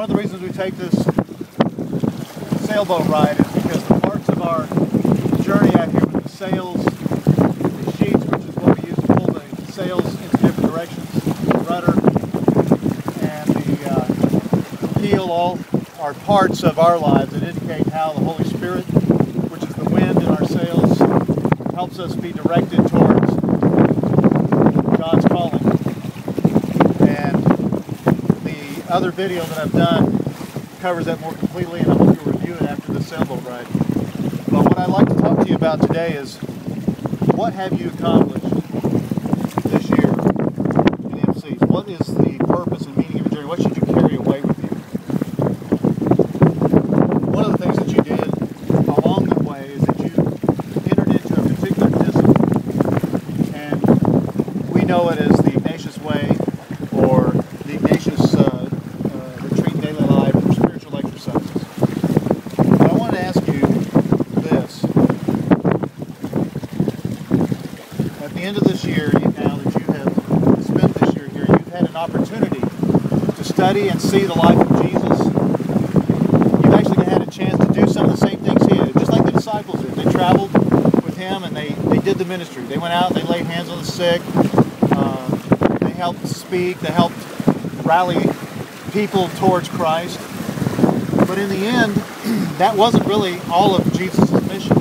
of the reasons we take this sailboat ride is because the parts of our journey out here with the sails, the sheets, which is what we use to pull the sails into different directions, the rudder, and the keel, all are parts of our lives that indicate how the Holy Spirit, which is the wind in our sails, helps us be directed towards God's calling. And the other video that I've done covers that more completely, and I hope you'll review it after the sailboat ride. But what I'd like to talk to you about today is, what have you accomplished this year in MCs? What is the purpose and meaning of your journey? What should you carry away with you? One of the things that you did along the way is that you entered into a particular discipline, and we know it as the Ignatius Way, or the Ignatius Retreat Daily Life, or spiritual exercises. But I wanted to ask you this. At the end of this year, now that you have spent this year here, you've had an opportunity to study and see the life of Jesus. You've actually had a chance to do some of the same things he did, just like the disciples did. They traveled with him and they did the ministry. They went out, they laid hands on the sick, they helped speak, they helped rally people towards Christ. But in the end, that wasn't really all of Jesus' mission.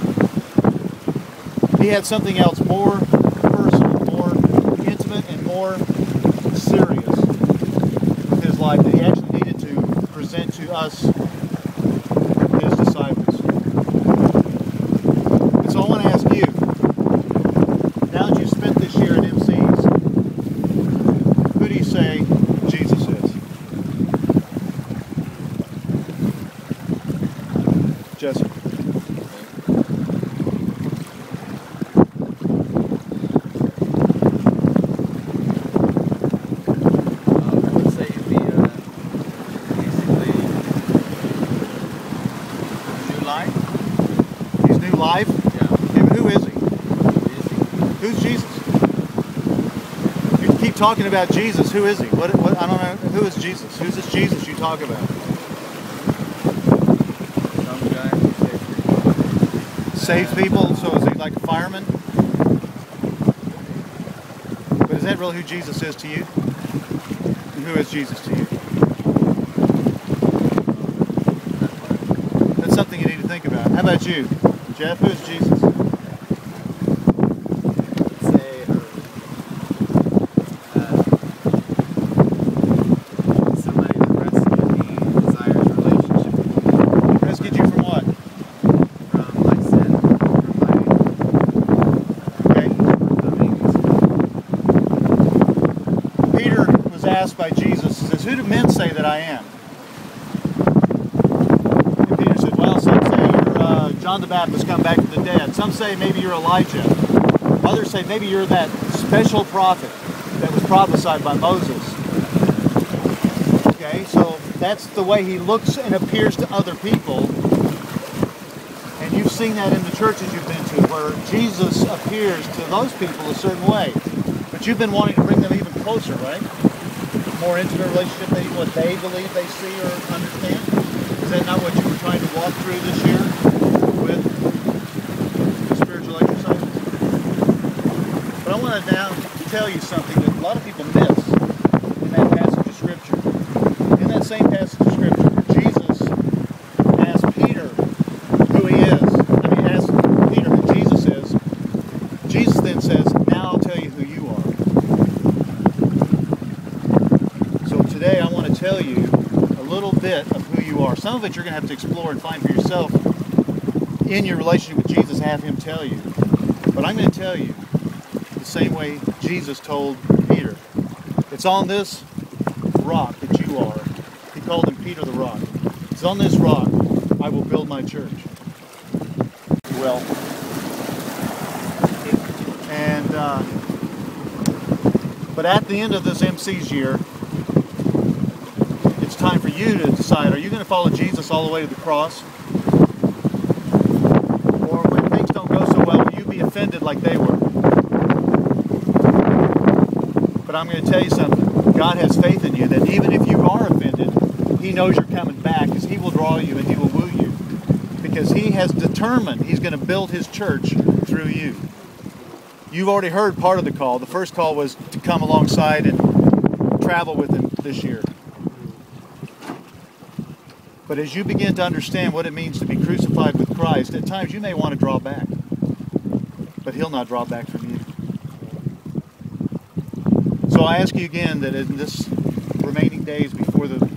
He had something else more personal, more intimate, and more serious with his life that he actually needed to present to us, his disciples. And so I want to ask you, now that you've spent this year at MCs, who do you say Jesus is? Jesse. Life? Yeah. Okay, but who is he? Who's Jesus? You keep talking about Jesus. Who is he? What I don't know. Who is Jesus? Who's this Jesus you talk about? Some guy who saves people. So is he like a fireman? But is that really who Jesus is to you? And who is Jesus to you? That's something you need to think about. How about you? Jeff, who is Jesus? say somebody that rescued me, desires a relationship with me. Rescued you from what? From my sin, from my Peter was asked by Jesus, he says, "Who do men say that I am?" And Peter said, "Well, some say John the Baptist come back from the dead. Some say maybe you're Elijah. Others say maybe you're that special prophet that was prophesied by Moses." Okay, so that's the way he looks and appears to other people. And you've seen that in the churches you've been to, where Jesus appears to those people a certain way. But you've been wanting to bring them even closer, right? More intimate relationship than what they believe they see or understand. Is that not what you were trying to walk through this year with the spiritual exercises? But I want to now tell you something that a lot of people miss in that passage of Scripture. In that same passage of Scripture, Jesus asked Peter who he is. I mean, he asked Peter who Jesus is. Jesus then says, "Now I'll tell you who you are." So today I want to tell you a little bit of who you are. Some of it you're going to have to explore and find for yourself in your relationship with Jesus, have him tell you. But I'm going to tell you the same way Jesus told Peter. It's on this rock that you are. He called him Peter the Rock. It's on this rock I will build my church. Well, and but at the end of this MC's year, it's time for you to decide, are you going to follow Jesus all the way to the cross? Or when things don't go so well, will you be offended like they were? But I'm going to tell you something. God has faith in you that even if you are offended, He knows you're coming back, because He will draw you and He will woo you. Because He has determined He's going to build His church through you. You've already heard part of the call. The first call was to come alongside and travel with Him this year. But as you begin to understand what it means to be crucified with Christ, at times you may want to draw back. But He'll not draw back from you. So I ask you again that in this remaining days before the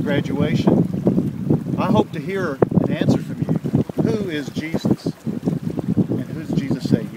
graduation, I hope to hear an answer from you. Who is Jesus? And who does Jesus say you